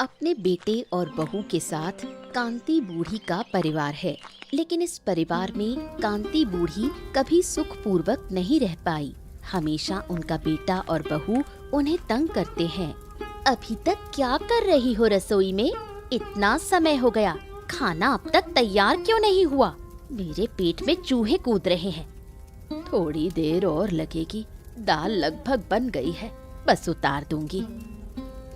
अपने बेटे और बहू के साथ कांति बूढ़ी का परिवार है, लेकिन इस परिवार में कांति बूढ़ी कभी सुखपूर्वक नहीं रह पाई। हमेशा उनका बेटा और बहू उन्हें तंग करते हैं। अभी तक क्या कर रही हो रसोई में? इतना समय हो गया, खाना अब तक तैयार क्यों नहीं हुआ? मेरे पेट में चूहे कूद रहे हैं। थोड़ी देर और लगेगी, दाल लगभग बन गई है, बस उतार दूंगी।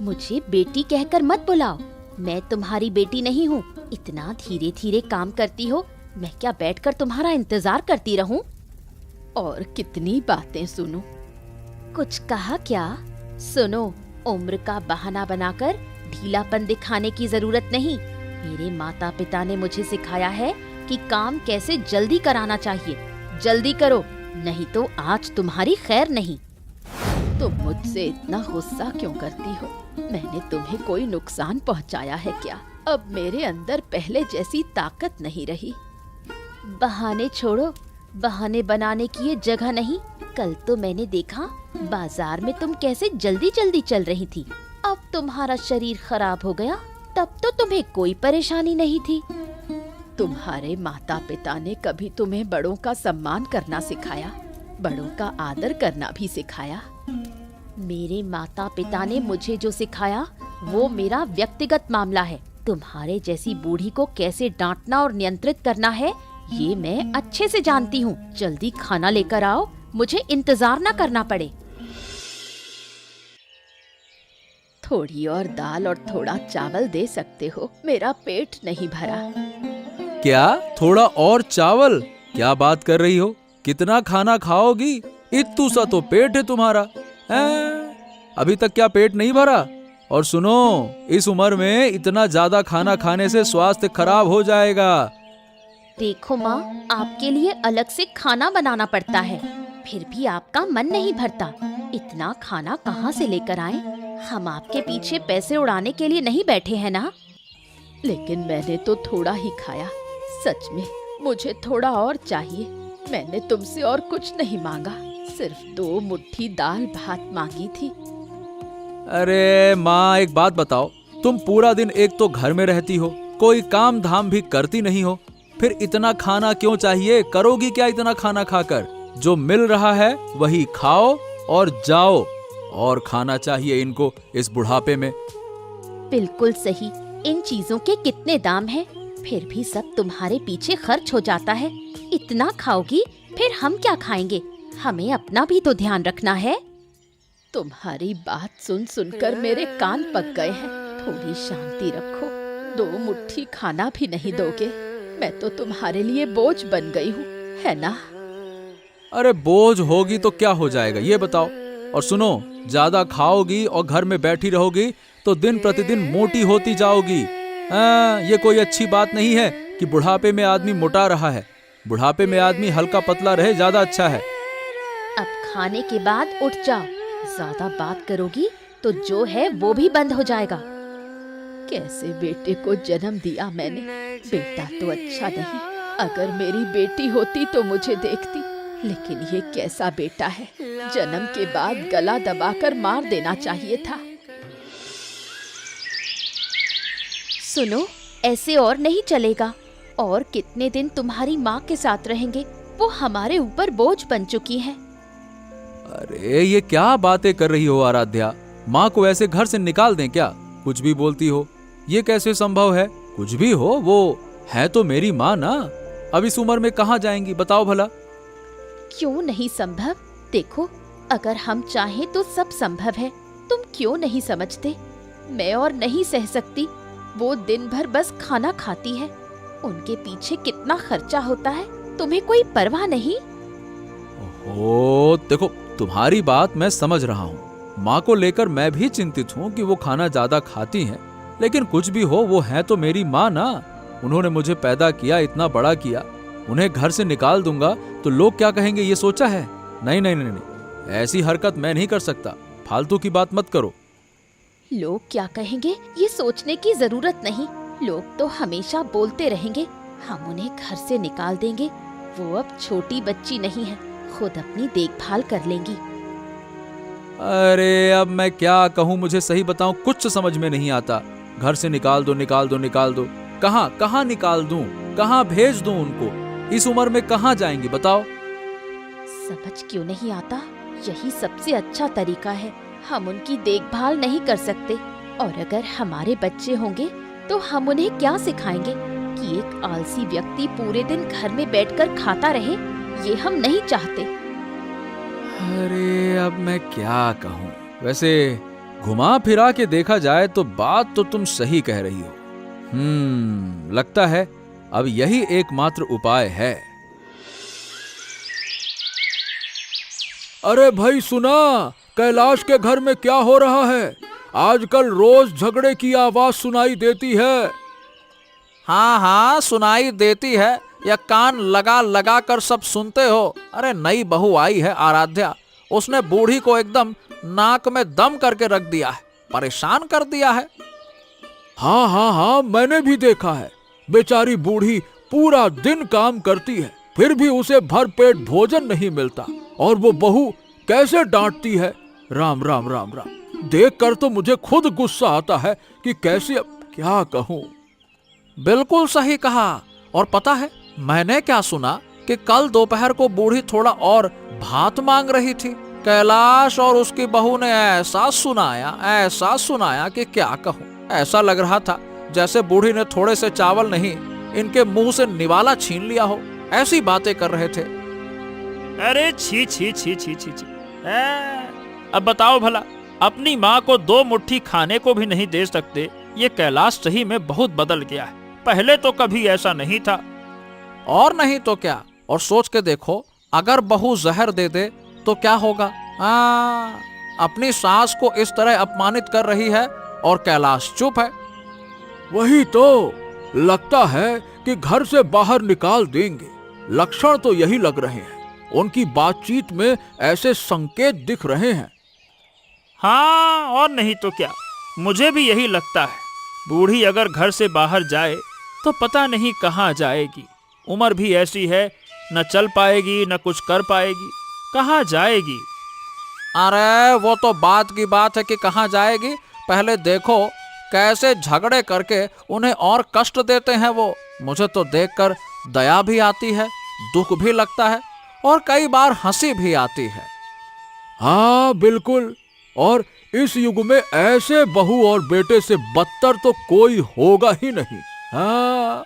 मुझे बेटी कहकर मत बुलाओ, मैं तुम्हारी बेटी नहीं हूँ। इतना धीरे धीरे काम करती हो, मैं क्या बैठकर तुम्हारा इंतजार करती रहूं? और कितनी बातें सुनूं? कुछ कहा क्या? सुनो, उम्र का बहाना बनाकर ढीलापन दिखाने की जरूरत नहीं। मेरे माता पिता ने मुझे सिखाया है कि काम कैसे जल्दी कराना चाहिए। जल्दी करो, नहीं तो आज तुम्हारी खैर नहीं। तुम मुझसे इतना गुस्सा क्यों करती हो? मैंने तुम्हें कोई नुकसान पहुंचाया है क्या? अब मेरे अंदर पहले जैसी ताकत नहीं रही। बहाने छोड़ो, बहाने बनाने की ये जगह नहीं। कल तो मैंने देखा बाजार में तुम कैसे जल्दी जल्दी चल रही थी। अब तुम्हारा शरीर खराब हो गया, तब तो तुम्हें कोई परेशानी नहीं थी। तुम्हारे माता पिता ने कभी तुम्हें बड़ों का सम्मान करना सिखाया, बड़ों का आदर करना भी सिखाया? मेरे माता पिता ने मुझे जो सिखाया वो मेरा व्यक्तिगत मामला है। तुम्हारे जैसी बूढ़ी को कैसे डांटना और नियंत्रित करना है ये मैं अच्छे से जानती हूँ। जल्दी खाना लेकर आओ, मुझे इंतजार न करना पड़े। थोड़ी और दाल और थोड़ा चावल दे सकते हो, मेरा पेट नहीं भरा। क्या थोड़ा और चावल? क्या बात कर रही हो? कितना खाना खाओगी? इत्तू सा तो पेट है तुम्हारा। अभी तक क्या पेट नहीं भरा? और सुनो, इस उम्र में इतना ज्यादा खाना खाने से स्वास्थ्य खराब हो जाएगा। देखो माँ, आपके लिए अलग से खाना बनाना पड़ता है, फिर भी आपका मन नहीं भरता। इतना खाना कहाँ से लेकर आए? हम आपके पीछे पैसे उड़ाने के लिए नहीं बैठे हैं ना। लेकिन मैंने तो थोड़ा ही खाया। सच में मुझे थोड़ा और चाहिए। मैंने तुमसे और कुछ नहीं मांगा, सिर्फ 2 मुट्ठी दाल भात मांगी थी। अरे माँ, एक बात बताओ, तुम पूरा दिन एक तो घर में रहती हो, कोई काम धाम भी करती नहीं हो, फिर इतना खाना क्यों चाहिए? करोगी क्या इतना खाना खाकर? जो मिल रहा है वही खाओ और जाओ। और खाना चाहिए इनको इस बुढ़ापे में। बिल्कुल सही। इन चीजों के कितने दाम हैं, फिर भी सब तुम्हारे पीछे खर्च हो जाता है। इतना खाओगी फिर हम क्या खाएंगे? हमें अपना भी तो ध्यान रखना है। तुम्हारी बात सुन सुनकर मेरे कान पक गए हैं। थोड़ी शांति रखो। 2 मुट्ठी खाना भी नहीं दोगे? मैं तो तुम्हारे लिए बोझ बन गई हूँ, है ना? अरे बोझ होगी तो क्या हो जाएगा ये बताओ। और सुनो, ज्यादा खाओगी और घर में बैठी रहोगी तो दिन प्रतिदिन मोटी होती जाओगी। ये कोई अच्छी बात नहीं है कि बुढ़ापे में आदमी मोटा रहा है। बुढ़ापे में आदमी हल्का पतला रहे, ज्यादा अच्छा है। अब खाने के बाद उठ जाओ। ज्यादा बात करोगी तो जो है वो भी बंद हो जाएगा। कैसे बेटे को जन्म दिया मैंने। बेटा तो अच्छा नहीं, अगर मेरी बेटी होती तो मुझे देखती। लेकिन ये कैसा बेटा है, जन्म के बाद गला दबाकर मार देना चाहिए था। सुनो, ऐसे और नहीं चलेगा। और कितने दिन तुम्हारी माँ के साथ रहेंगे? वो हमारे ऊपर बोझ बन चुकी है। अरे ये क्या बातें कर रही हो आराध्या? माँ को ऐसे घर से निकाल दें क्या? कुछ भी बोलती हो, ये कैसे संभव है? कुछ भी हो, वो है तो मेरी माँ ना। अब इस उम्र में कहाँ जाएंगी बताओ भला? क्यों नहीं संभव? देखो, अगर हम चाहें तो सब संभव है। तुम क्यों नहीं समझते? मैं और नहीं सह सकती। वो दिन भर बस खाना खाती है। उनके पीछे कितना खर्चा होता है, तुम्हें कोई परवाह नहीं? ओहो, देखो तुम्हारी बात मैं समझ रहा हूँ। माँ को लेकर मैं भी चिंतित हूँ कि वो खाना ज्यादा खाती हैं, लेकिन कुछ भी हो वो है तो मेरी माँ ना। उन्होंने मुझे पैदा किया, इतना बड़ा किया। उन्हें घर से निकाल दूंगा तो लोग क्या कहेंगे ये सोचा है? नहीं नहीं नहीं नहीं, ऐसी हरकत मैं नहीं कर सकता। फालतू की बात मत करो। लोग क्या कहेंगे ये सोचने की जरूरत नहीं। लोग तो हमेशा बोलते रहेंगे। हम उन्हें घर से निकाल देंगे। वो अब छोटी बच्ची नहीं है, खुद अपनी देखभाल कर लेंगी। अरे अब मैं क्या कहूँ, मुझे सही बताऊं, कुछ समझ में नहीं आता। घर से निकाल दो, निकाल दो, निकाल दो। कहाँ कहाँ निकाल दूं, कहाँ भेज दूं उनको? इस उम्र में कहाँ जाएंगी बताओ? समझ क्यों नहीं आता? यही सबसे अच्छा तरीका है। हम उनकी देखभाल नहीं कर सकते, और अगर हमारे बच्चे होंगे तो हम उन्हें क्या सिखाएंगे कि एक आलसी व्यक्ति पूरे दिन घर में बैठकर खाता रहे? ये हम नहीं चाहते। अरे अब मैं क्या कहूँ? वैसे घुमा फिरा के देखा जाए तो बात तो तुम सही कह रही हो। लगता है अब यही एकमात्र उपाय है। अरे भाई सुना, कैलाश के घर में क्या हो रहा है? आजकल रोज झगड़े की आवाज सुनाई देती है। हाँ हाँ सुनाई देती है, या कान लगा लगा कर सब सुनते हो? अरे नई बहू आई है आराध्या, उसने बूढ़ी को एकदम नाक में दम करके रख दिया है, परेशान कर दिया है। हाँ हाँ हाँ, मैंने भी देखा है। बेचारी बूढ़ी पूरा दिन काम करती है, फिर भी उसे भर पेट भोजन नहीं मिलता, और वो बहू कैसे डांटती है। राम राम राम राम, देखकर तो मुझे खुद गुस्सा आता है कि कैसे, अब क्या कहूँ। बिल्कुल सही कहा। और पता है मैंने क्या सुना कि कल दोपहर को बूढ़ी थोड़ा और भात मांग रही थी। कैलाश और उसकी बहू ने ऐसा सुनाया कि क्या कहूँ। ऐसा लग रहा था जैसे बूढ़ी ने थोड़े से चावल नहीं, इनके मुंह से निवाला छीन लिया हो। ऐसी बातें कर रहे थे। अरे छी छी छी छी छी छी। अब बताओ भला, अपनी माँ को 2 मुट्ठी खाने को भी नहीं दे सकते? ये कैलाश सही में बहुत बदल गया है, पहले तो कभी ऐसा नहीं था। और नहीं तो क्या। और सोच के देखो, अगर बहू जहर दे दे तो क्या होगा? अपनी सास को इस तरह अपमानित कर रही है और कैलाश चुप है। वही तो, लगता है कि घर से बाहर निकाल देंगे। लक्षण तो यही लग रहे हैं। उनकी बातचीत में ऐसे संकेत दिख रहे हैं। हाँ और नहीं तो क्या, मुझे भी यही लगता है। बूढ़ी अगर घर से बाहर जाए तो पता नहीं कहाँ जाएगी। उम्र भी ऐसी है, न चल पाएगी न कुछ कर पाएगी, कहाँ जाएगी? अरे वो तो बात की बात है कि कहाँ जाएगी। पहले देखो कैसे झगड़े करके उन्हें और कष्ट देते हैं वो। मुझे तो देखकर दया भी आती है, दुख भी लगता है, और कई बार हंसी भी आती है। हाँ बिल्कुल, और इस युग में ऐसे बहू और बेटे से बदतर तो कोई होगा ही नहीं। हाँ।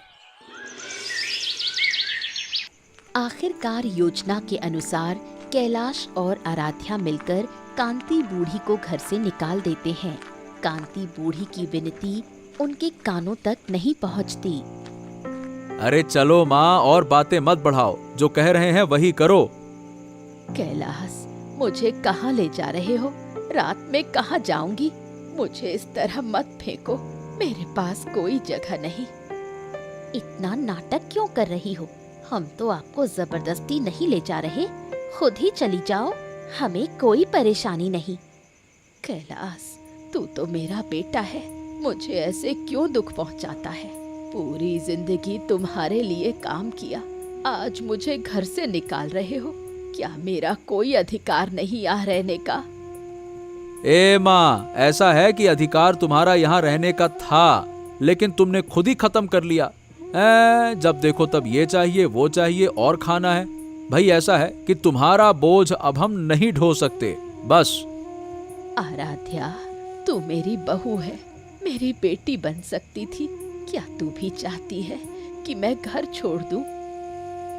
आखिरकार योजना के अनुसार कैलाश और आराध्या मिलकर कांति बूढ़ी को घर से निकाल देते हैं। कांति बूढ़ी की विनती उनके कानों तक नहीं पहुंचती। अरे चलो माँ, और बातें मत बढ़ाओ, जो कह रहे हैं वही करो। कैलाश, मुझे कहाँ ले जा रहे हो? रात में कहाँ जाऊंगी? मुझे इस तरह मत फेंको, मेरे पास कोई जगह नहीं। इतना नाटक क्यों कर रही हो? हम तो आपको जबरदस्ती नहीं ले जा रहे, खुद ही चली जाओ, हमें कोई परेशानी नहीं। कैलाश, तू तो मेरा बेटा है, मुझे ऐसे क्यों दुख पहुंचाता है? पूरी जिंदगी तुम्हारे लिए काम किया, आज मुझे घर से निकाल रहे हो। क्या मेरा कोई अधिकार नहीं यहाँ रहने का? ए माँ, ऐसा है कि अधिकार तुम्हारा यहाँ रहने का था, लेकिन तुमने खुद ही खत्म कर लिया। जब देखो तब ये चाहिए वो चाहिए और खाना है। भाई ऐसा है कि तुम्हारा बोझ अब हम नहीं ढो सकते, बस। आराध्या, तू मेरी बहू है, मेरी बेटी बन सकती थी। क्या तू भी चाहती है कि मैं घर छोड़ दूं?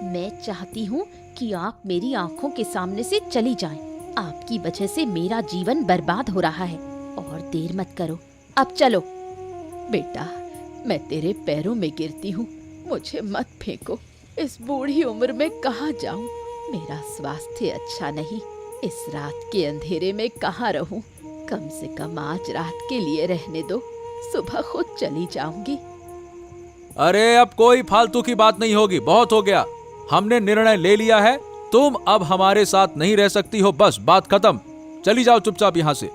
मैं चाहती हूँ कि आप मेरी आंखों के सामने से चली जाएं। आपकी वजह से मेरा जीवन बर्बाद हो रहा है, और देर मत करो, अब चलो। बेटा, मैं तेरे पैरों में गिरती हूँ, मुझे मत फेंको। इस बूढ़ी उम्र में कहाँ जाऊँ? मेरा स्वास्थ्य अच्छा नहीं, इस रात के अंधेरे में कहाँ रहूँ? कम से कम आज रात के लिए रहने दो, सुबह खुद चली जाऊंगी। अरे अब कोई फालतू की बात नहीं होगी, बहुत हो गया। हमने निर्णय ले लिया है, तुम अब हमारे साथ नहीं रह सकती हो, बस बात खत्म। चली जाओ चुपचाप यहाँ से।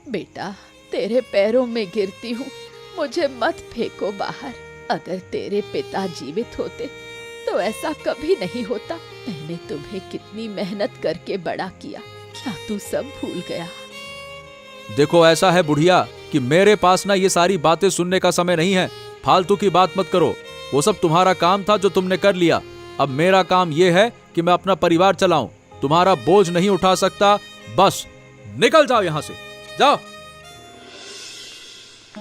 बेटा, तेरे पैरों में गिरती हूँ, मुझे मत फेंको बाहर। अगर तेरे पिता जीवित होते तो ऐसा कभी नहीं होता। मैंने तुम्हें कितनी मेहनत करके बड़ा किया, क्या तू सब भूल गया? देखो ऐसा है बुढ़िया, कि मेरे पास ना ये सारी बातें सुनने का समय नहीं है। फालतू की बात मत करो। वो सब तुम्हारा काम था जो तुमने कर लिया। अब मेरा काम ये है कि मैं अपना परिवार चलाऊं। तुम्हारा बोझ नहीं उठा सकता। बस निकल जाओ यहां से, जाओ।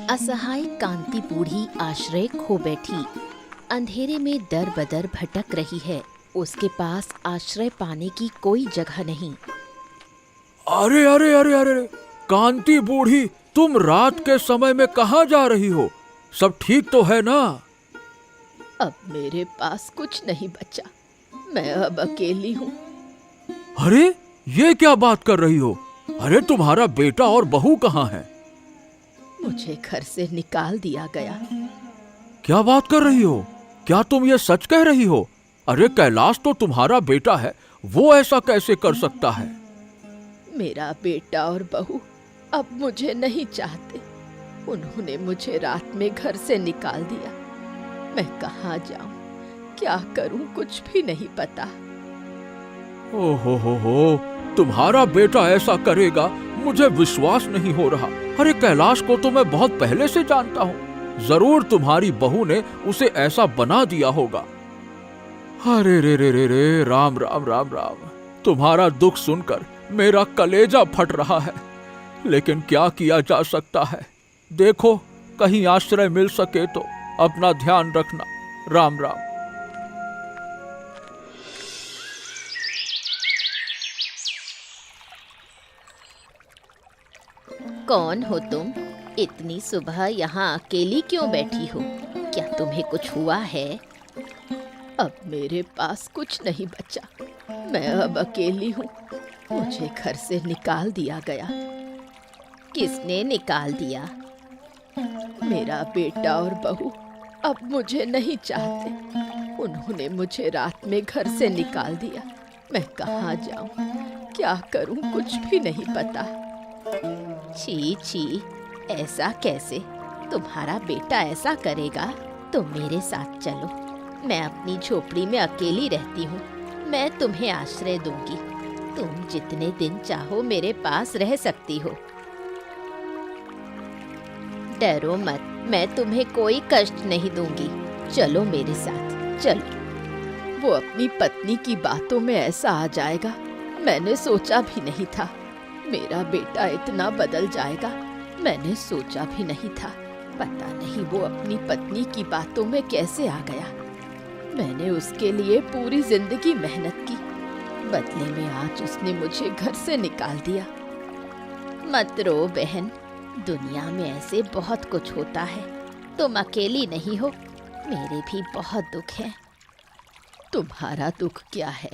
असहाय कांति बूढ़ी आश्रय खो बैठी। अंधेरे में दर बदर भटक रही है। उसके पास आश्रय पाने की कोई जगह नहीं। अरे अरे अरे अरे, कांति बूढ़ी, तुम रात के समय में कहाँ जा रही हो? सब ठीक तो है ना? अब मेरे पास कुछ नहीं बचा। मैं अब अकेली हूँ। अरे ये क्या बात कर रही हो? अरे तुम्हारा बेटा और बहू कहाँ है? मुझे घर से निकाल दिया गया। क्या बात कर रही हो? क्या तुम ये सच कह रही हो? अरे कैलाश तो तुम्हारा बेटा है, वो ऐसा कैसे कर सकता है? मेरा बेटा और बहू अब मुझे नहीं चाहते। उन्होंने मुझे रात में घर से निकाल दिया। मैं कहाँ जाऊं, क्या करूं, कुछ भी नहीं पता। हो, तुम्हारा बेटा ऐसा करेगा, मुझे विश्वास नहीं हो रहा। अरे कैलाश को तो मैं बहुत पहले से जानता हूँ। जरूर तुम्हारी बहू ने उसे ऐसा बना दिया होगा। अरे रे रे रे रे, राम राम राम राम। तुम्हारा दुख सुनकर मेरा कलेजा फट रहा है, लेकिन क्या किया जा सकता है। देखो, कहीं आश्रय मिल सके तो अपना ध्यान रखना। राम राम। कौन हो तुम? इतनी सुबह यहाँ अकेली क्यों बैठी हो? क्या तुम्हें कुछ हुआ है? अब मेरे पास कुछ नहीं बचा। मैं अब अकेली हूँ। मुझे घर से निकाल दिया गया। किसने निकाल दिया? मेरा बेटा और बहू अब मुझे नहीं चाहते। उन्होंने मुझे रात में घर से निकाल दिया। मैं कहाँ जाऊँ, क्या करूँ, कुछ भी नहीं पता। छी छी, ऐसा कैसे? तुम्हारा बेटा ऐसा करेगा? तुम मेरे साथ चलो। मैं अपनी झोपड़ी में अकेली रहती हूँ। मैं तुम्हें आश्रय दूंगी। तुम जितने दिन चाहो मेरे पास रह सकती हो। डरो मत, मैं तुम्हें कोई कष्ट नहीं दूंगी। चलो मेरे साथ, चलो। वो अपनी पत्नी की बातों में ऐसा आ जाएगा, मैंने सोचा भी नहीं था। मेरा बेटा इतना बदल जाएगा, मैंने सोचा भी नहीं था। पता नहीं वो अपनी पत्नी की बातों में कैसे आ गया। मैंने उसके लिए पूरी जिंदगी मेहनत की, बदले में आज उसने मुझे घर से निकाल दिया। मत रो बहन, दुनिया में ऐसे बहुत कुछ होता है। तुम अकेली नहीं हो, मेरे भी बहुत दुख है। तुम्हारा दुख क्या है?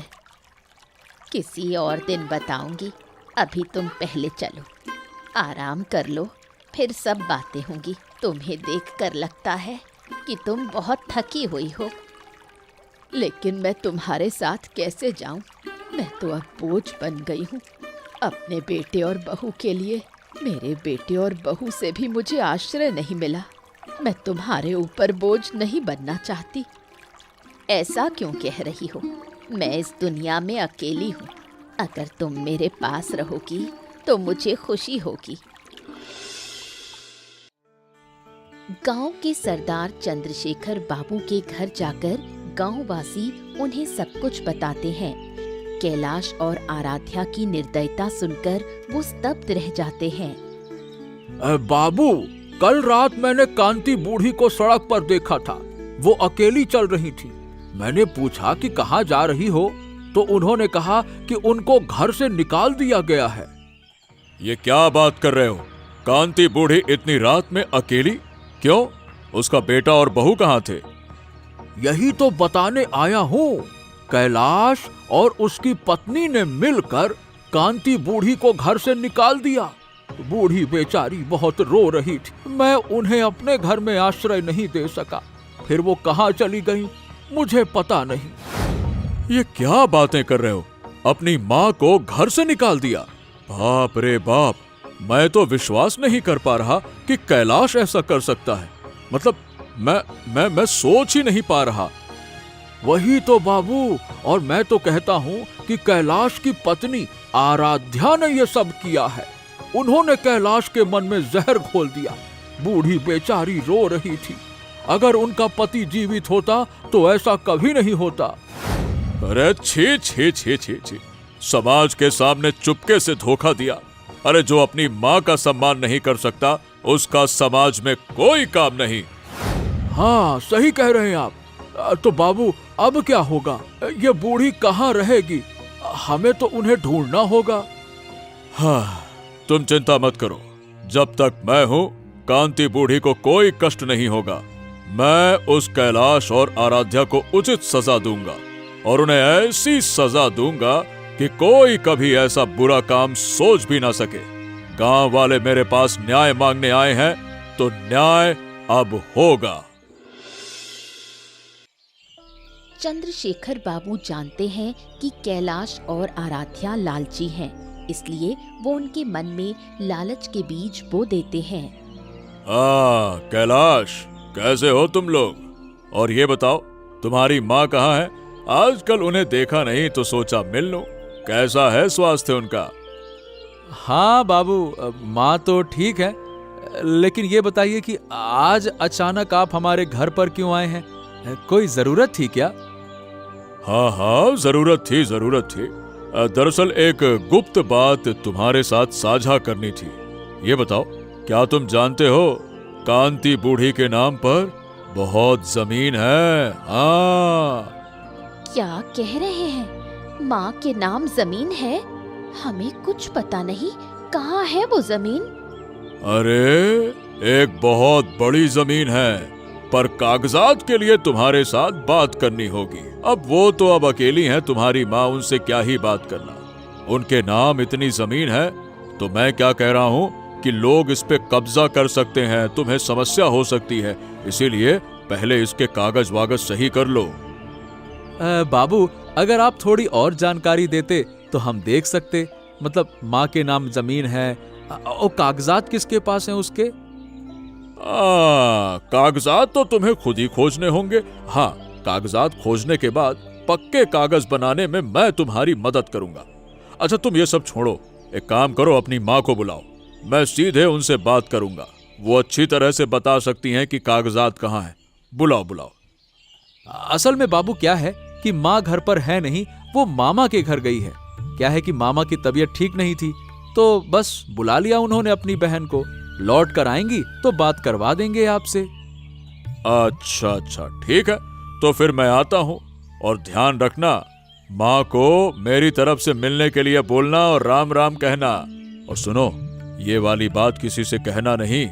किसी और दिन बताऊंगी। अभी तुम पहले चलो, आराम कर लो, फिर सब बातें होंगी। तुम्हें देखकर लगता है कि तुम बहुत थकी हुई हो, लेकिन मैं तुम्हारे साथ कैसे जाऊं? मैं तो अब बोझ बन गई हूँ अपने बेटे और बहू के लिए। मेरे बेटे और बहू से भी मुझे आश्रय नहीं मिला। मैं तुम्हारे ऊपर बोझ नहीं बनना चाहती। ऐसा क्यों कह रही हो? मैं इस दुनिया में अकेली हूँ। अगर तुम मेरे पास रहोगी तो मुझे खुशी होगी। गांव के सरदार चंद्रशेखर बाबू के घर जाकर गांववासी उन्हें सब कुछ बताते हैं। कैलाश और आराध्या की निर्दयता सुनकर वो स्तब्ध रह जाते हैं। बाबू, कल रात मैंने कांति बूढ़ी को सड़क पर देखा था। वो अकेली चल रही थी। मैंने पूछा कि कहाँ जा रही हो, तो उन्होंने कहा कि उनको घर से निकाल दिया गया है। ये क्या बात कर रहे हो? कांति बूढ़ी इतनी रात में अकेली क्यों? उसका बेटा और बहू कहाँ थे? यही तो बताने आया हूँ। कैलाश और उसकी पत्नी ने मिलकर कांति बूढ़ी को घर से निकाल दिया। बूढ़ी बेचारी बहुत रो रही थी। मैं उन्हें अपने घर में आश्रय नहीं दे सका। फिर वो कहाँ चली गई मुझे पता नहीं। ये क्या बातें कर रहे हो? अपनी माँ को घर से निकाल दिया? बाप रे बाप, मैं तो विश्वास नहीं कर पा रहा कि कैलाश ऐसा कर सकता है। मतलब मैं सोच ही नहीं पा रहा। वही तो बाबू, और मैं तो कहता हूँ कि कैलाश की पत्नी आराध्या ने ये सब किया है। उन्होंने कैलाश के मन में जहर घोल दिया। बूढ़ी बेचारी रो रही थी। अगर उनका पति जीवित होता तो ऐसा कभी नहीं होता। अरे छी छी छी छी छी, समाज के सामने चुपके से धोखा दिया। अरे जो अपनी माँ का सम्मान नहीं कर सकता उसका समाज में कोई काम नहीं। हाँ सही कह रहे हैं आप। तो बाबू अब क्या होगा? ये बूढ़ी कहाँ रहेगी? हमें तो उन्हें ढूंढना होगा। हाँ तुम चिंता मत करो, जब तक मैं हूँ कांति बूढ़ी को कोई कष्ट नहीं होगा। मैं उस कैलाश और आराध्या को उचित सजा दूंगा और उन्हें ऐसी सजा दूंगा कि कोई कभी ऐसा बुरा काम सोच भी ना सके। गांव वाले मेरे पास न्याय मांगने आए हैं तो न्याय अब होगा। चंद्रशेखर बाबू जानते हैं कि कैलाश और आराध्या लालची हैं, इसलिए वो उनके मन में लालच के बीज बो देते हैं। कैलाश कैसे हो तुम लोग? और ये बताओ तुम्हारी माँ कहाँ है? आजकल उन्हें देखा नहीं तो सोचा मिल लूं। कैसा है स्वास्थ्य उनका? हाँ बाबू, माँ तो ठीक है, लेकिन ये बताइए कि आज अचानक आप हमारे घर पर क्यों आए हैं? कोई जरूरत थी क्या? हाँ जरूरत थी। दरअसल एक गुप्त बात तुम्हारे साथ साझा करनी थी। ये बताओ क्या तुम जानते हो कांति बूढ़ी के नाम पर बहुत जमीन है? हाँ। क्या कह रहे हैं? माँ के नाम जमीन है? हमें कुछ पता नहीं। कहाँ है वो जमीन? अरे एक बहुत बड़ी जमीन है, पर कागजात के लिए तुम्हारे साथ बात करनी होगी। अब अकेली हैं तुम्हारी माँ, उनसे क्या ही बात करना। उनके नाम इतनी जमीन है तो मैं क्या कह रहा हूँ कि लोग इस पे कब्जा कर सकते हैं, तुम्हें समस्या हो सकती है। इसीलिए पहले इसके कागज वागज सही कर लो। बाबू अगर आप थोड़ी और जानकारी देते तो हम देख सकते। मतलब माँ के नाम जमीन है और कागजात किसके पास हैं उसके? कागजात तो तुम्हें खुद ही खोजने होंगे। हाँ, कागजात खोजने के बाद पक्के कागज बनाने में मैं तुम्हारी मदद करूंगा। अच्छा तुम ये सब छोड़ो, एक काम करो, अपनी माँ को बुलाओ, मैं सीधे उनसे बात करूंगा। वो अच्छी तरह से बता सकती हैं कि कागजात कहाँ हैं। बुलाओ। असल में बाबू क्या है कि माँ घर पर है नहीं, वो मामा के घर गई है। क्या है कि मामा की तबीयत ठीक नहीं थी तो बस बुला लिया उन्होंने अपनी बहन को। लौट कर आएंगी तो बात करवा देंगे आपसे। अच्छा ठीक है, तो फिर मैं आता हूँ। और ध्यान रखना, माँ को मेरी तरफ से मिलने के लिए बोलना और राम राम कहना। और सुनो, ये वाली बात किसी से कहना नहीं,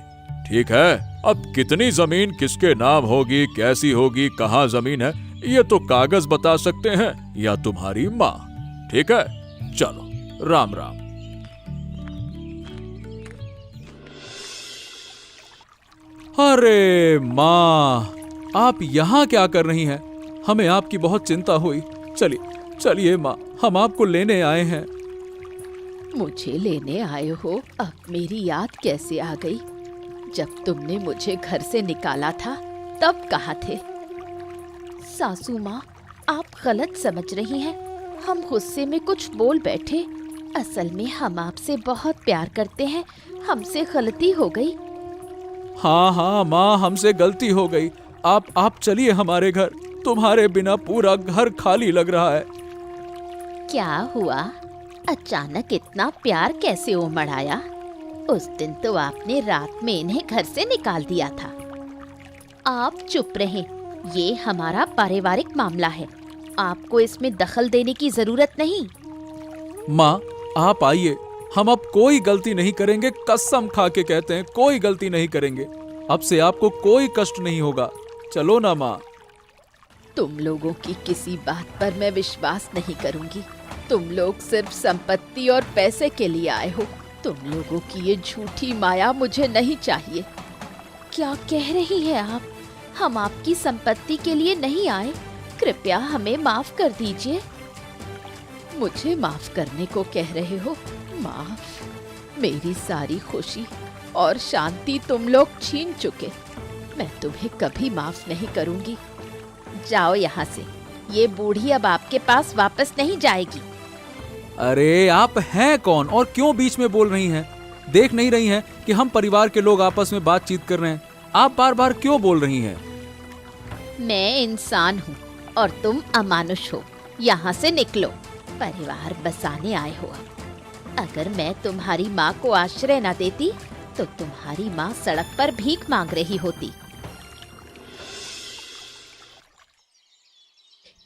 ठीक है? अब कितनी जमीन किसके नाम होगी, कैसी होगी, कहाँ जमीन है, ये तो कागज बता सकते हैं या तुम्हारी माँ। ठीक है, चलो राम राम। अरे माँ, आप यहाँ क्या कर रही हैं? हमें आपकी बहुत चिंता हुई। चलिए माँ, हम आपको लेने आए हैं। मुझे लेने आए हो? अब मेरी याद कैसे आ गई? जब तुमने मुझे घर से निकाला था तब कहाँ थे? सासू माँ, आप गलत समझ रही हैं। हम गुस्से में कुछ बोल बैठे। असल में हम आपसे बहुत प्यार करते हैं, हमसे गलती हो गई। हाँ माँ, हमसे गलती हो गई। आप चलिए हमारे घर, तुम्हारे बिना पूरा घर खाली लग रहा है। क्या हुआ? अचानक इतना प्यार कैसे उमड़ आया? उस दिन तो आपने रात में इन्हें घर से निकाल दिया था। आप चुप रहें, ये हमारा पारिवारिक मामला है, आपको इसमें दखल देने की जरूरत नहीं। माँ आप आइए, हम अब कोई गलती नहीं करेंगे, कसम खा के कहते हैं कोई गलती नहीं करेंगे। अब से आपको कोई कष्ट नहीं होगा। चलो ना माँ। तुम लोगों की किसी बात पर मैं विश्वास नहीं करूंगी। तुम लोग सिर्फ संपत्ति और पैसे के लिए आए हो। तुम लोगों की ये झूठी माया मुझे नहीं चाहिए। क्या कह रही हैं आप? हम आपकी संपत्ति के लिए नहीं आए। कृपया हमें माफ कर दीजिए। मुझे माफ करने को कह रहे हो? माफ? मेरी सारी खुशी और शांति तुम लोग छीन चुके। मैं तुम्हें कभी माफ नहीं करूंगी। जाओ यहाँ से, ये बूढ़ी अब आपके पास वापस नहीं जाएगी। अरे आप हैं कौन और क्यों बीच में बोल रही हैं? देख नहीं रही हैं कि हम परिवार के लोग आपस में बातचीत कर रहे हैं? आप बार बार क्यों बोल रही हैं? मैं इंसान हूँ और तुम अमानुष हो। यहाँ से निकलो, परिवार बसाने आए हो। अगर मैं तुम्हारी माँ को आश्रय न देती तो तुम्हारी माँ सड़क पर भीख मांग रही होती।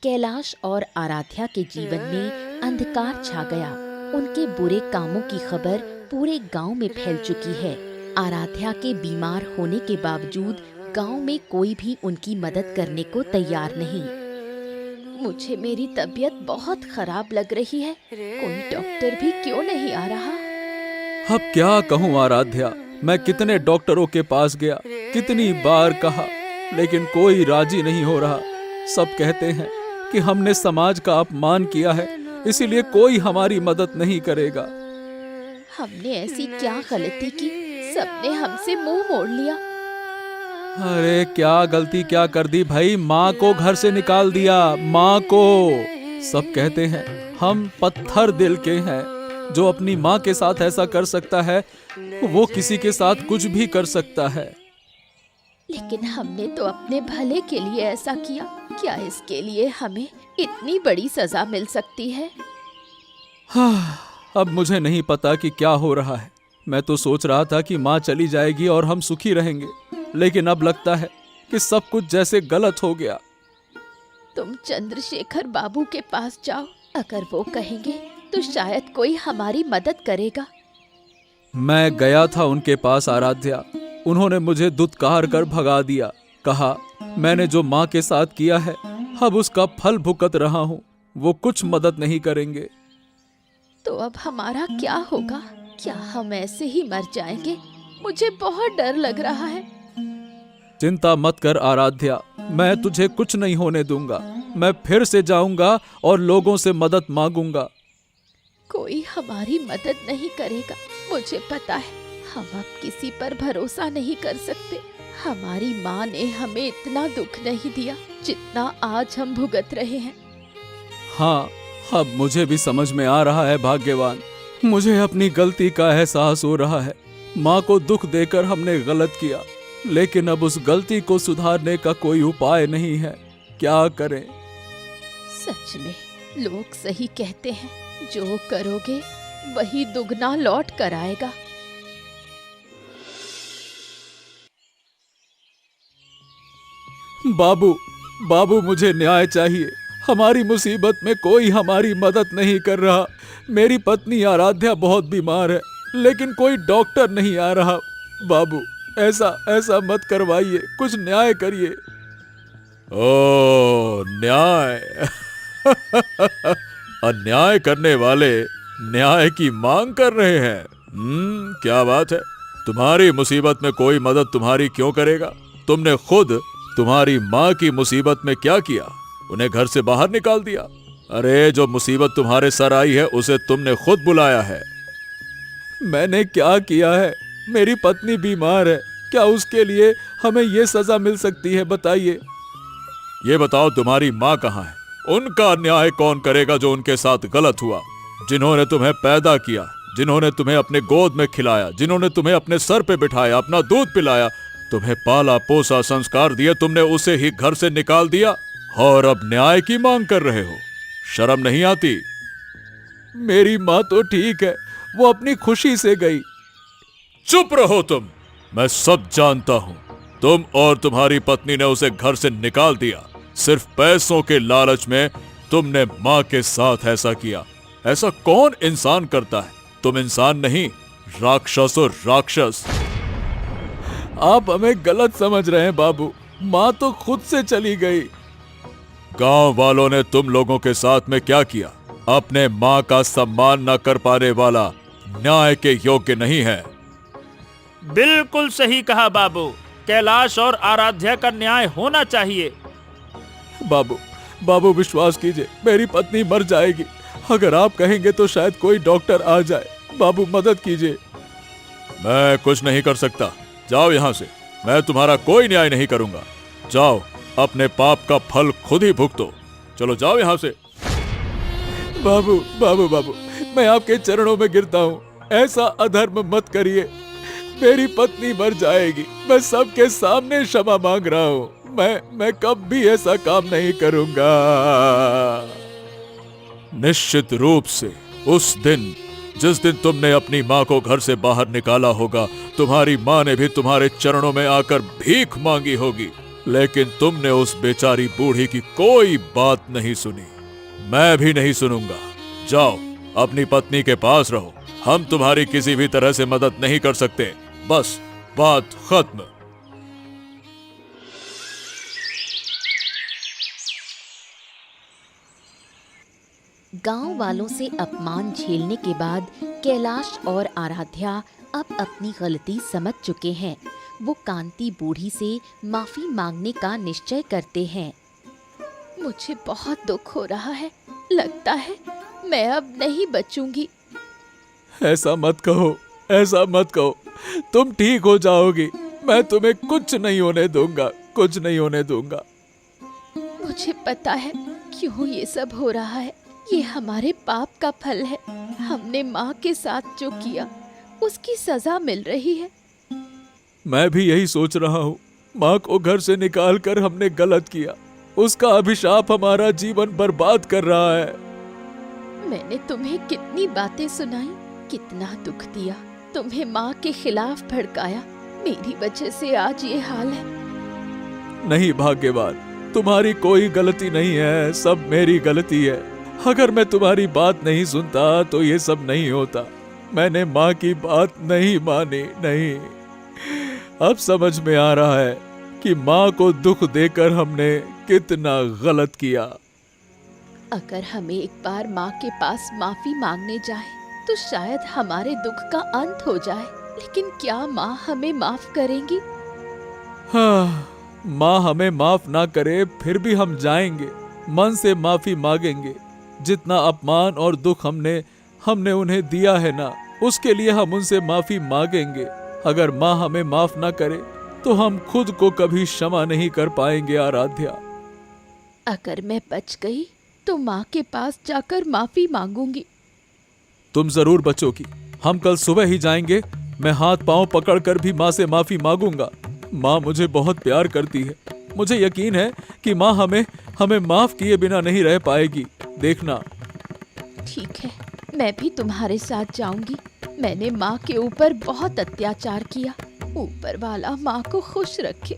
कैलाश और आराध्या के जीवन में अंधकार छा गया। उनके बुरे कामों की खबर पूरे गांव में फैल चुकी है। आराध्या के बीमार होने के बावजूद गांव में कोई भी उनकी मदद करने को तैयार नहीं। मुझे मेरी तबीयत बहुत खराब लग रही है, कोई डॉक्टर भी क्यों नहीं आ रहा? अब क्या कहूँ आराध्या, मैं कितने डॉक्टरों के पास गया, कितनी बार कहा, लेकिन कोई राजी नहीं हो रहा। सब कहते हैं कि हमने समाज का अपमान किया है, इसीलिए कोई हमारी मदद नहीं करेगा। हमने ऐसी क्या गलती की, सबने हमसे मुंह मोड़ लिया। अरे क्या गलती क्या कर दी भाई, माँ को घर से निकाल दिया, माँ को। सब कहते हैं हम पत्थर दिल के हैं, जो अपनी माँ के साथ ऐसा कर सकता है वो किसी के साथ कुछ भी कर सकता है। लेकिन हमने तो अपने भले के लिए ऐसा किया, क्या इसके लिए हमें इतनी बड़ी सजा मिल सकती है? अब मुझे नहीं पता कि क्या हो रहा है। मैं तो सोच रहा था कि माँ चली जाएगी और हम सुखी रहेंगे, लेकिन अब लगता है कि सब कुछ जैसे गलत हो गया। तुम चंद्रशेखर बाबू के पास जाओ, अगर वो कहेंगे तो शायद कोई हमारी मदद करेगा। मैं गया था उनके पास आराध्या, उन्होंने मुझे दुत्कार कर भगा दिया। कहा मैंने जो माँ के साथ किया है अब उसका फल भुगत रहा हूँ, वो कुछ मदद नहीं करेंगे। तो अब हमारा क्या होगा? क्या हम ऐसे ही मर जाएंगे? मुझे बहुत डर लग रहा है। चिंता मत कर आराध्या, मैं तुझे कुछ नहीं होने दूंगा। मैं फिर से जाऊंगा और लोगों से मदद मांगूंगा। कोई हमारी मदद नहीं करेगा, मुझे पता है। हम अब किसी पर भरोसा नहीं कर सकते। हमारी माँ ने हमें इतना दुख नहीं दिया जितना आज हम भुगत रहे हैं। हाँ, अब मुझे भी समझ में आ रहा है भाग्यवान, मुझे अपनी गलती का एहसास हो रहा है। माँ को दुख देकर हमने गलत किया, लेकिन अब उस गलती को सुधारने का कोई उपाय नहीं है। क्या करें? सच में लोग सही कहते हैं, जो करोगे वही दुगना लौट कर आएगा। बाबू, बाबू मुझे न्याय चाहिए। हमारी मुसीबत में कोई हमारी मदद नहीं कर रहा। मेरी पत्नी आराध्या बहुत बीमार है, लेकिन कोई डॉक्टर नहीं आ रहा। बाबू, ऐसा मत करवाइए, कुछ न्याय करिए। ओ न्याय। अन्याय करने वाले न्याय की मांग कर रहे हैं। क्या बात है। तुम्हारी मुसीबत में कोई मदद तुम्हारी क्यों करेगा? तुमने खुद तुम्हारी माँ की मुसीबत में क्या किया? उन्हें घर से बाहर निकाल दिया। अरे जो मुसीबत तुम्हारे सर आई है उसे तुमने खुद बुलाया है। मैंने क्या किया है? मेरी पत्नी बीमार है, क्या उसके लिए हमें ये सजा मिल सकती है? बताइए। ये बताओ तुम्हारी माँ कहाँ है? उनका न्याय कौन करेगा जो उनके साथ गलत हुआ? जिन्होंने तुम्हें पैदा किया, जिन्होंने तुम्हें अपने गोद में खिलाया, जिन्होंने तुम्हें अपने सर पे बिठाया, अपना दूध पिलाया, तुम्हें पाला पोसा, संस्कार दिए, तुमने उसे ही घर से निकाल दिया और अब न्याय की मांग कर रहे हो। शर्म नहीं आती? मेरी माँ तो ठीक है, वो अपनी खुशी से गई। चुप रहो तुम। मैं सब जानता हूं। तुम और तुम्हारी पत्नी ने उसे घर से निकाल दिया। सिर्फ पैसों के लालच में तुमने माँ के साथ ऐसा किया। ऐसा कौन इंसान करता है? तुम इंसान नहीं, राक्षस और राक्षस। आप हमें गलत समझ रहे हैं बाबू, माँ तो खुद से चली गई। गांव वालों ने तुम लोगों के साथ में क्या किया? अपने माँ का सम्मान न कर पाने वाला न्याय के योग्य नहीं है। बिल्कुल सही कहा बाबू। कैलाश और आराध्या का न्याय होना चाहिए। बाबू विश्वास कीजिए, मेरी पत्नी मर जाएगी। अगर आप कहेंगे तो शायद कोई डॉक्टर आ जाए। बाबू मदद कीजिए। मैं कुछ नहीं कर सकता। जाओ यहाँ से। मैं तुम्हारा कोई न्याय नहीं करूंगा। जाओ, अपने पाप का फल खुद ही भुगतो। चलो जाओ यहाँ से। बाबू, मैं आपके चरणों में गिरता हूँ। ऐसा अधर्म मत करिए। मेरी पत्नी मर जाएगी। मैं सबके सामने क्षमा मांग रहा हूँ। मैं कब भी ऐसा काम नहीं करूंगा। निश्चित रूप से उस दिन जिस दिन तुमने अपनी माँ को घर से बाहर निकाला होगा, तुम्हारी माँ ने भी तुम्हारे चरणों में आकर भीख मांगी होगी, लेकिन तुमने उस बेचारी बूढ़ी की कोई बात नहीं सुनी। मैं भी नहीं सुनूंगा। जाओ अपनी पत्नी के पास रहो। हम तुम्हारी किसी भी तरह से मदद नहीं कर सकते। बस बात खत्म। गांव वालों से अपमान झेलने के बाद कैलाश और आराध्या अब अपनी गलती समझ चुके हैं। वो कांति बूढ़ी से माफी मांगने का निश्चय करते हैं। मुझे बहुत दुख हो रहा है। लगता है मैं अब नहीं बचूंगी। ऐसा मत कहो, ऐसा मत कहो। तुम ठीक हो जाओगी। मैं तुम्हें कुछ नहीं होने दूंगा, कुछ नहीं होने दूंगा। मुझे पता है क्यों ये सब हो रहा है। ये हमारे पाप का फल है। हमने माँ के साथ जो किया उसकी सजा मिल रही है। मैं भी यही सोच रहा हूँ। माँ को घर से निकालकर हमने गलत किया। उसका अभिशाप हमारा जीवन बर्बाद कर रहा है। मैंने तुम्हें कितनी बातें सुनाई, कितना दुख दिया, तुम्हें माँ के खिलाफ भड़काया। मेरी वजह से आज ये हाल है। नहीं भाग्यवान, तुम्हारी कोई गलती नहीं है, सब मेरी गलती है। अगर मैं तुम्हारी बात नहीं सुनता तो ये सब नहीं होता। मैंने माँ की बात नहीं मानी। नहीं, अब समझ में आ रहा है कि माँ को दुख देकर हमने कितना गलत किया। अगर हमें एक बार माँ के पास माफी मांगने जाए तो शायद हमारे दुख का अंत हो जाए। लेकिन क्या माँ हमें माफ करेंगी? हाँ, माँ हमें माफ ना करे फिर भी हम जाएंगे, मन से माफी मांगेंगे। जितना अपमान और दुख हमने उन्हें दिया है ना, उसके लिए हम उनसे माफी मांगेंगे। अगर माँ हमें माफ ना करे तो हम खुद को कभी क्षमा नहीं कर पाएंगे। आराध्या, अगर मैं बच गई तो माँ के पास जाकर माफी मांगूंगी। तुम जरूर बचोगी। हम कल सुबह ही जाएंगे। मैं हाथ पांव पकड़कर भी माँ से माफी मांगूंगा। माँ मुझे बहुत प्यार करती है। मुझे यकीन है कि माँ हमें माफ किए बिना नहीं रह पाएगी। देखना। ठीक है, मैं भी तुम्हारे साथ जाऊंगी। मैंने माँ के ऊपर बहुत अत्याचार किया। ऊपर वाला माँ को खुश रखे।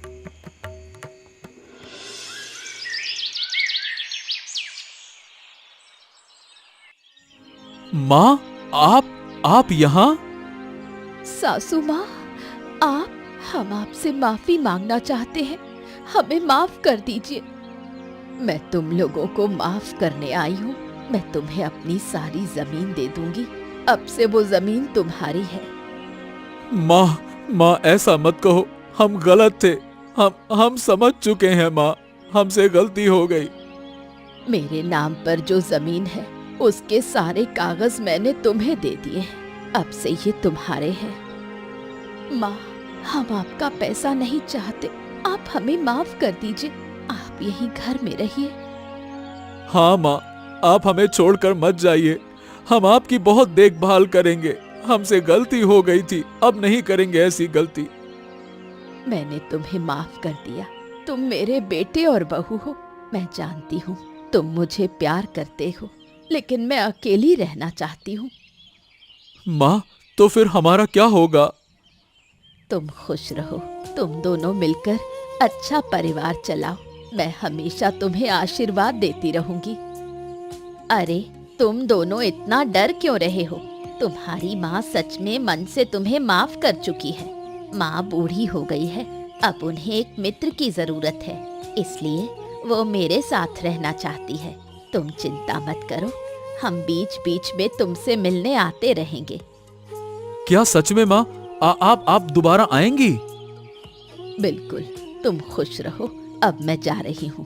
माँ, आप यहाँ? सासू माँ, हम आपसे माफी मांगना चाहते हैं। हमें माफ कर दीजिए। मैं तुम लोगों को माफ करने आई हूँ। मैं तुम्हें अपनी सारी जमीन दे दूंगी। अब से वो जमीन तुम्हारी है। माँ ऐसा मत कहो। हम गलत थे। हम समझ चुके हैं माँ। हमसे गलती हो गई। मेरे नाम पर जो जमीन है उसके सारे कागज मैंने तुम्हें दे दिए हैं। अब से ये तुम्हारे हैं। माँ, हम आपका पैसा नहीं चाहते। आप हमें माफ कर दीजिए। आप यहीं घर में रहिए। हाँ माँ, आप हमें छोड़कर मत जाइए। हम आपकी बहुत देखभाल करेंगे। हमसे गलती हो गई थी, अब नहीं करेंगे ऐसी गलती। मैंने तुम्हें माफ कर दिया। तुम मेरे बेटे और बहू हो। मैं जानती हूँ तुम मुझे प्यार करते हो, लेकिन मैं अकेली रहना चाहती हूँ। माँ, तो फिर हमारा क्या होगा? तुम खुश रहो। तुम दोनों मिलकर अच्छा परिवार चलाओ। मैं हमेशा तुम्हें आशीर्वाद देती रहूंगी। अरे, तुम दोनों इतना डर क्यों रहे हो? तुम्हारी माँ सच में मन से तुम्हें माफ कर चुकी है। माँ बूढ़ी हो गई है। अब उन्हें एक मित्र की जरूरत है, इसलिए वो मेरे साथ रहना चाहती है। तुम चिंता मत करो। हम बीच बीच में तुमसे मिलने आते रहेंगे। क्या सच में माँ? आप दोबारा आएंगी? बिल्कुल। तुम खुश रहो। अब मैं जा रही हूँ।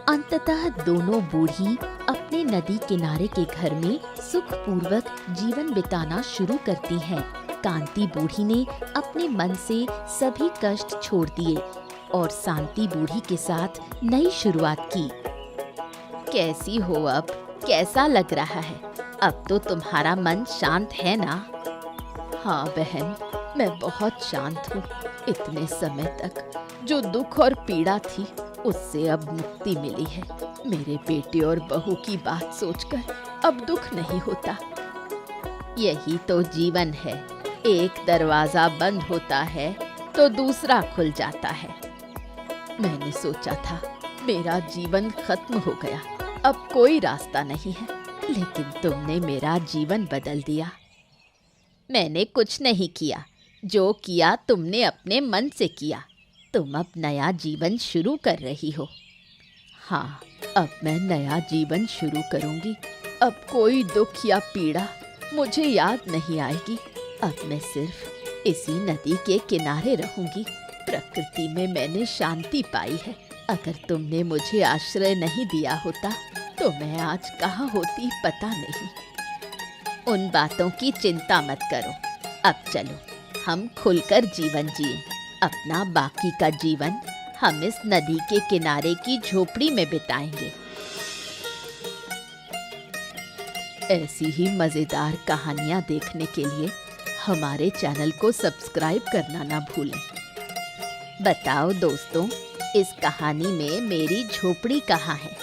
अंततः दोनों बूढ़ी अपने नदी किनारे के घर में सुखपूर्वक जीवन बिताना शुरू करती हैं। कांति बूढ़ी ने अपने मन से सभी कष्ट छोड़ दिए। और शांति बूढ़ी के साथ नई शुरुआत की। कैसी हो अब? कैसा लग रहा है? अब तो तुम्हारा मन शांत है ना? हाँ बहन, मैं बहुत शांत हूँ। इतने समय तक जो दुख और पीड़ा थी उससे अब मुक्ति मिली है। मेरे बेटे और बहू की बात सोचकर अब दुख नहीं होता। यही तो जीवन है, एक दरवाजा बंद होता है तो दूसरा खुल जाता है। मैंने सोचा था मेरा जीवन खत्म हो गया, अब कोई रास्ता नहीं है, लेकिन तुमने मेरा जीवन बदल दिया। मैंने कुछ नहीं किया, जो किया तुमने अपने मन से किया। तुम अब नया जीवन शुरू कर रही हो। हाँ, अब मैं नया जीवन शुरू करूंगी। अब कोई दुख या पीड़ा मुझे याद नहीं आएगी। अब मैं सिर्फ इसी नदी के किनारे रहूंगी। प्रकृति में मैंने शांति पाई है। अगर तुमने मुझे आश्रय नहीं दिया होता तो मैं आज कहाँ होती पता नहीं। उन बातों की चिंता मत करो। अब चलो हम खुलकर जीवन जिए। अपना बाकी का जीवन हम इस नदी के किनारे की झोपड़ी में बिताएंगे। ऐसी ही मज़ेदार कहानियाँ देखने के लिए हमारे चैनल को सब्सक्राइब करना ना भूलें। बताओ दोस्तों, इस कहानी में मेरी झोपड़ी कहाँ है?